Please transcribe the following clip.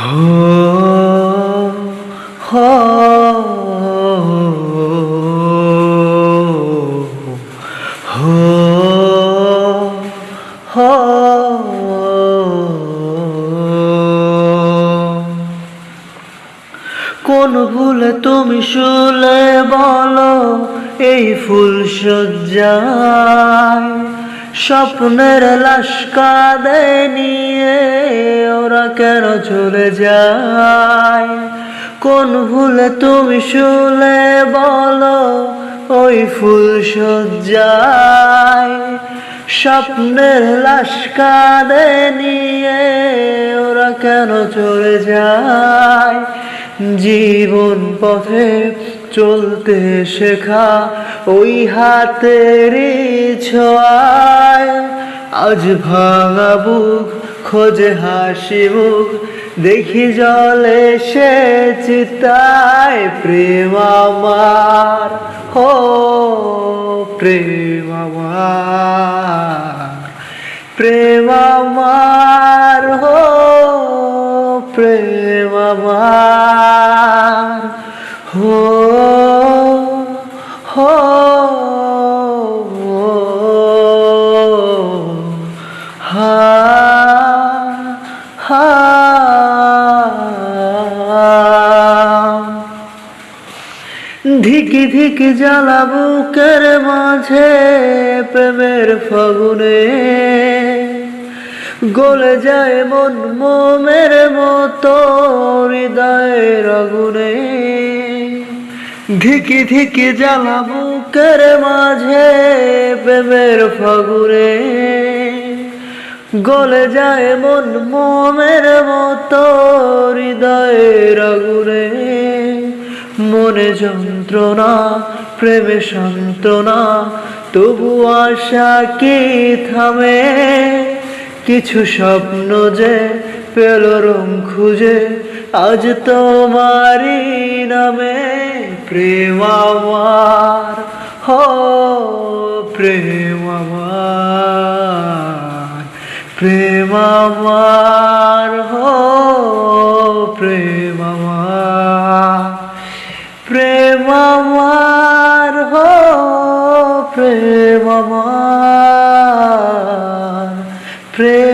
हो हो हो কোন ভুলে তুমি শুলে বলো এই ফুল সজ্জায় স্বপ্নের লাশ কাঁধে নিয়ে ওরা কেন চলে যায়। কোন ভুলে তুমি শুলে বলো ওই ফুল সজ্জায় স্বপ্নের লাশ কাঁধে নিয়ে ওরা কেন চলে যায়। জীবন পথে চলতে শেখা ওই হাতেরই ছোঁয়ায় আজ ভাঙা বুক খোঁজে হাসি মুখ দেখি জলে সে চিতায়। প্রেম আমার হো প্রেম আমার, প্রেম আমার হো প্রেম আমার হো হো হা হা ধিকি ধিকি জ্বালা বুকের মাঝে প্রেমের ফাগুনে গলে যায় মন মোমের মতো হৃদয়ের আগুনে। ধিকি ধিকি জ্বালা বুকের মাঝে প্রেমের ফাগুনে গলে যায় মন মোমের মতো হৃদয়ের আগুনে। মনে যন্ত্রণা প্রেমে সান্ত্বনা তবু আশা কি থামে। কিছু স্বপ্ন যে পেল রং খুঁজে আজ তোমারই নামে। প্রেম আমার হো প্রেম আমার, প্রেম আমার হো প্রেম আমার, প্রেম আমার হো প্রেম আমার, প্রেম